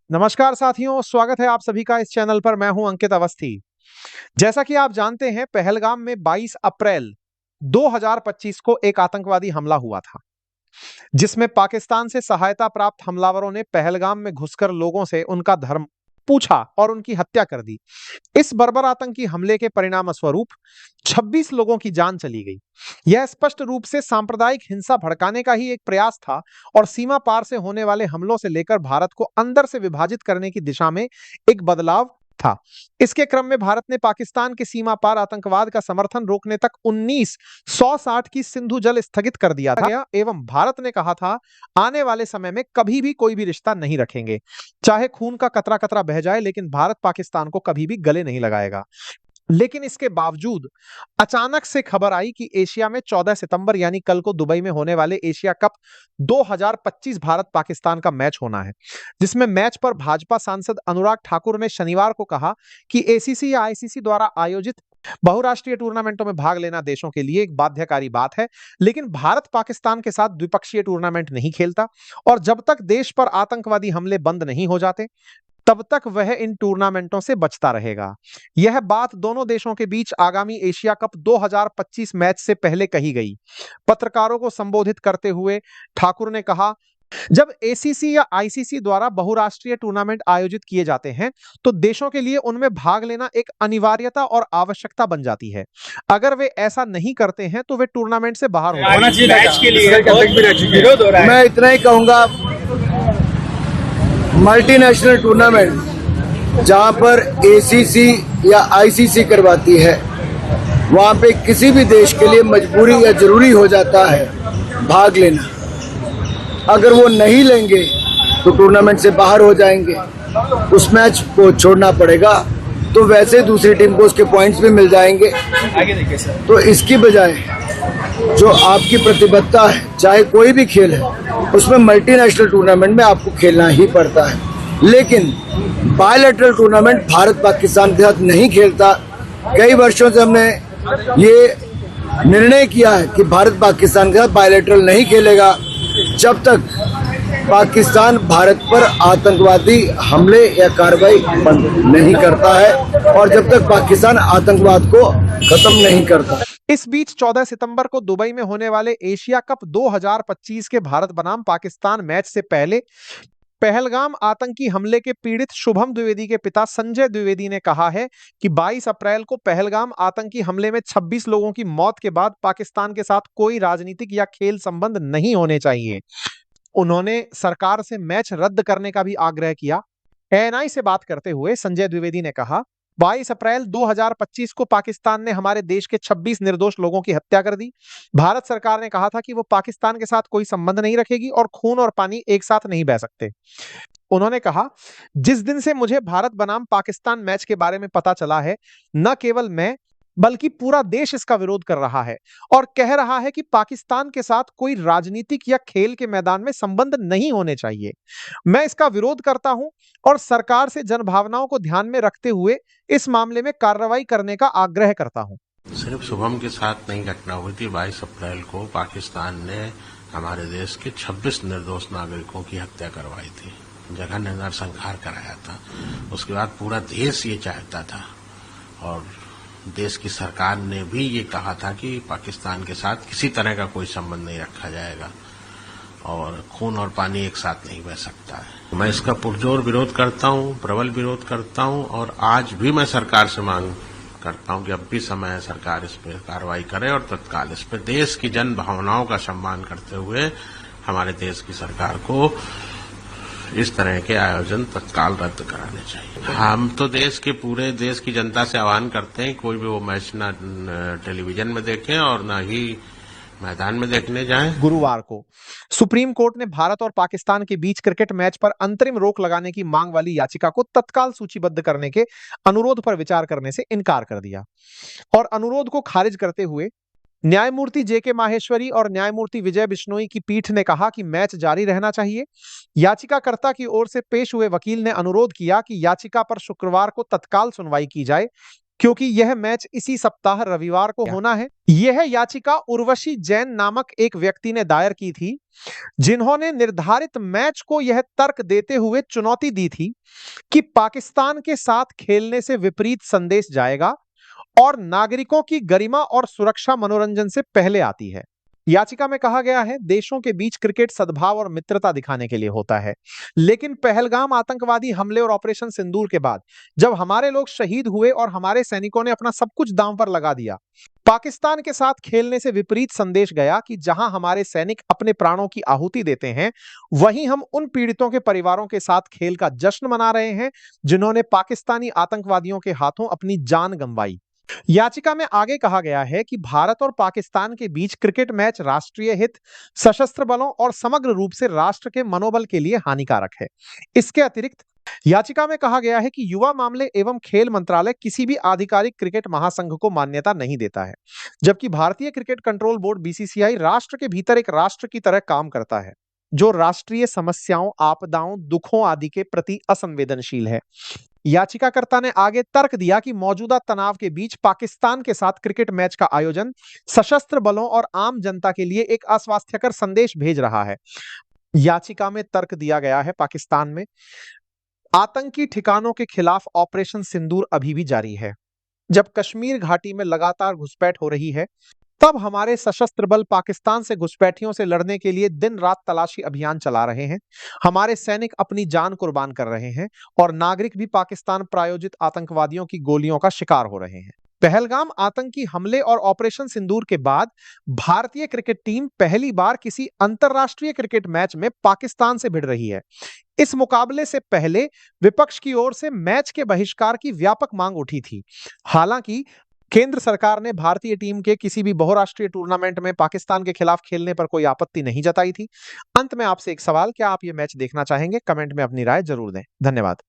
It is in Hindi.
नमस्कार साथियों, स्वागत है आप सभी का इस चैनल पर। मैं हूं अंकित अवस्थी। जैसा कि आप जानते हैं, पहलगाम में 22 अप्रैल 2025 को एक आतंकवादी हमला हुआ था, जिसमें पाकिस्तान से सहायता प्राप्त हमलावरों ने पहलगाम में घुसकर लोगों से उनका धर्म पूछा और उनकी हत्या कर दी। इस बर्बर आतंकी हमले के परिणाम स्वरूप 26 लोगों की जान चली गई। यह स्पष्ट रूप से सांप्रदायिक हिंसा भड़काने का ही एक प्रयास था और सीमा पार से होने वाले हमलों से लेकर भारत को अंदर से विभाजित करने की दिशा में एक बदलाव था। इसके क्रम में भारत ने पाकिस्तान के सीमा पार आतंकवाद का समर्थन रोकने तक 1960 की सिंधु जल स्थगित कर दिया था एवं भारत ने कहा था, आने वाले समय में कभी भी कोई भी रिश्ता नहीं रखेंगे, चाहे खून का कतरा कतरा बह जाए, लेकिन भारत पाकिस्तान को कभी भी गले नहीं लगाएगा। लेकिन इसके बावजूद अचानक से खबर आई कि एशिया में 14 सितंबर यानी कल को दुबई में होने वाले एशिया कप 2025 भारत पाकिस्तान का मैच होना है, जिसमें मैच पर भाजपा सांसद अनुराग ठाकुर ने शनिवार को कहा कि एसीसी या आईसीसी द्वारा आयोजित बहुराष्ट्रीय टूर्नामेंटों में भाग लेना देशों के लिए एक बाध्यकारी बात है, लेकिन भारत पाकिस्तान के साथ द्विपक्षीय टूर्नामेंट नहीं खेलता और जब तक देश पर आतंकवादी हमले बंद नहीं हो जाते तब तक वह इन टूर्नामेंटों से बचता रहेगा। यह बात दोनों देशों के बीच आगामी एशिया कप 2025 मैच से पहले कही गई। पत्रकारों को संबोधित करते हुए ठाकुर ने कहा, जब एसीसी या आईसीसी द्वारा बहुराष्ट्रीय टूर्नामेंट आयोजित किए जाते हैं तो देशों के लिए उनमें भाग लेना एक अनिवार्यता और आवश्यकता बन जाती है। अगर वे ऐसा नहीं करते हैं तो वे टूर्नामेंट से बाहर हो जाएंगे। मैच के लिए विरोध हो रहा है। मैं इतना ही कहूंगा, मल्टीनेशनल टूर्नामेंट जहां पर एसीसी या आईसीसी करवाती है, वहां पे किसी भी देश के लिए मजबूरी या जरूरी हो जाता है भाग लेना। अगर वो नहीं लेंगे तो टूर्नामेंट से बाहर हो जाएंगे, उस मैच को छोड़ना पड़ेगा, तो वैसे दूसरी टीम को उसके पॉइंट्स भी मिल जाएंगे। आगे देखिए सर। तो इसकी बजाय जो आपकी प्रतिबद्धता है, चाहे कोई भी खेल है, उसमें मल्टीनेशनल टूर्नामेंट में आपको खेलना ही पड़ता है। लेकिन बायलैटरल टूर्नामेंट भारत पाकिस्तान के साथ नहीं खेलता। कई वर्षों से हमने ये निर्णय किया है कि भारत पाकिस्तान के साथ बायलैटरल नहीं खेलेगा जब तक पाकिस्तान भारत पर आतंकवादी हमले या कार्रवाई बंद नहीं करता है और जब तक पाकिस्तान आतंकवाद को खत्म नहीं करता। इस बीच 14 सितंबर को दुबई में होने वाले एशिया कप 2025 के भारत बनाम पाकिस्तान मैच से पहले पहलगाम आतंकी हमले के पीड़ित शुभम द्विवेदी के पिता संजय द्विवेदी ने कहा है कि 22 अप्रैल को पहलगाम आतंकी हमले में 26 लोगों की मौत के बाद पाकिस्तान के साथ कोई राजनीतिक या खेल संबंध नहीं होने चाहिए। उन्होंने सरकार से मैच रद्द करने का भी आग्रह किया। एएनआई से बात करते हुए संजय द्विवेदी ने कहा, 22 अप्रैल 2025 को पाकिस्तान ने हमारे देश के 26 निर्दोष लोगों की हत्या कर दी। भारत सरकार ने कहा था कि वो पाकिस्तान के साथ कोई संबंध नहीं रखेगी और खून और पानी एक साथ नहीं बह सकते। उन्होंने कहा, जिस दिन से मुझे भारत बनाम पाकिस्तान मैच के बारे में पता चला है, न केवल मैं बल्कि पूरा देश इसका विरोध कर रहा है और कह रहा है कि पाकिस्तान के साथ कोई राजनीतिक या खेल के मैदान में संबंध नहीं होने चाहिए। मैं इसका विरोध करता हूं और सरकार से जनभावनाओं को ध्यान में रखते हुए इस मामले में कार्रवाई करने का आग्रह करता हूं। सिर्फ शुभम के साथ नहीं घटना हुई थी। 22 अप्रैल को पाकिस्तान ने हमारे देश के 26 निर्दोष नागरिकों की हत्या करवाई थी, जघन्य नरसंहार कराया था। उसके बाद पूरा देश ये चाहता था और देश की सरकार ने भी ये कहा था कि पाकिस्तान के साथ किसी तरह का कोई संबंध नहीं रखा जाएगा और खून और पानी एक साथ नहीं बह सकता है। मैं इसका पुरजोर विरोध करता हूं, प्रबल विरोध करता हूं और आज भी मैं सरकार से मांग करता हूं कि अब भी समय है सरकार इस पर कार्रवाई करे और तत्काल इस पर देश की जन भावनाओं का सम्मान करते हुए हमारे देश की सरकार को इस तरह के आयोजन तत्काल रद्द कराने चाहिए। हम तो पूरे देश की जनता से आह्वान करते हैं कोई भी वो मैच ना टेलीविजन में देखें और ना ही मैदान में देखने जाएं। गुरुवार को सुप्रीम कोर्ट ने भारत और पाकिस्तान के बीच क्रिकेट मैच पर अंतरिम रोक लगाने की मांग वाली याचिका को तत्काल सूचीबद्ध करने के अनुरोध पर विचार करने से इनकार कर दिया और अनुरोध को खारिज करते हुए न्यायमूर्ति जेके माहेश्वरी और न्यायमूर्ति विजय बिश्नोई की पीठ ने कहा कि मैच जारी रहना चाहिए। याचिकाकर्ता की ओर से पेश हुए वकील ने अनुरोध किया कि याचिका पर शुक्रवार को तत्काल सुनवाई की जाए क्योंकि यह मैच इसी सप्ताह रविवार को होना है। यह याचिका उर्वशी जैन नामक एक व्यक्ति ने दायर की थी, जिन्होंने निर्धारित मैच को यह तर्क देते हुए चुनौती दी थी कि पाकिस्तान के साथ खेलने से विपरीत संदेश जाएगा और नागरिकों की गरिमा और सुरक्षा मनोरंजन से पहले आती है। याचिका में कहा गया है, देशों के बीच क्रिकेट सद्भाव और मित्रता दिखाने के लिए होता है, लेकिन पहलगाम आतंकवादी हमले और ऑपरेशन सिंदूर के बाद जब हमारे लोग शहीद हुए और हमारे सैनिकों ने अपना सब कुछ दांव पर लगा दिया, पाकिस्तान के साथ खेलने से विपरीत संदेश गया कि जहां हमारे सैनिक अपने प्राणों की आहुति देते हैं, वहीं हम उन पीड़ितों के परिवारों के साथ खेल का जश्न मना रहे हैं जिन्होंने पाकिस्तानी आतंकवादियों के हाथों अपनी जान गंवाई। याचिका में आगे कहा गया है कि भारत और पाकिस्तान के बीच क्रिकेट मैच राष्ट्रीय हित, सशस्त्र बलों और समग्र रूप से राष्ट्र के मनोबल के लिए हानिकारक है। इसके अतिरिक्त याचिका में कहा गया है कि युवा मामले एवं खेल मंत्रालय किसी भी आधिकारिक क्रिकेट महासंघ को मान्यता नहीं देता है, जबकि भारतीय क्रिकेट कंट्रोल बोर्ड बीसीसीआई राष्ट्र के भीतर एक राष्ट्र की तरह काम करता है, जो राष्ट्रीय समस्याओं, आपदाओं, दुखों आदि के प्रति असंवेदनशील है। याचिकाकर्ता ने आगे तर्क दिया कि मौजूदा तनाव के बीच पाकिस्तान के साथ क्रिकेट मैच का आयोजन सशस्त्र बलों और आम जनता के लिए एक अस्वास्थ्यकर संदेश भेज रहा है। याचिका में तर्क दिया गया है, पाकिस्तान में आतंकी ठिकानों के खिलाफ ऑपरेशन सिंदूर अभी भी जारी है। जब कश्मीर घाटी में लगातार घुसपैठ हो रही है, तब हमारे सशस्त्र बल पाकिस्तान से घुसपैठियों से लड़ने के लिए दिन रात तलाशी अभियान चला रहे हैं। हमारे सैनिक अपनी जान कुर्बान कर रहे हैं और नागरिक भी पाकिस्तान प्रायोजित आतंकवादियों की गोलियों का शिकार हो रहे हैं। पहलगाम आतंकी हमले और ऑपरेशन सिंदूर के बाद भारतीय क्रिकेट टीम पहली बार किसी अंतरराष्ट्रीय क्रिकेट मैच में पाकिस्तान से भिड़ रही है। इस मुकाबले से पहले विपक्ष की ओर से मैच के बहिष्कार की व्यापक मांग उठी थी। हालांकि केंद्र सरकार ने भारतीय टीम के किसी भी बहुराष्ट्रीय टूर्नामेंट में पाकिस्तान के खिलाफ खेलने पर कोई आपत्ति नहीं जताई थी। अंत में आपसे एक सवाल, क्या आप ये मैच देखना चाहेंगे? कमेंट में अपनी राय जरूर दें। धन्यवाद।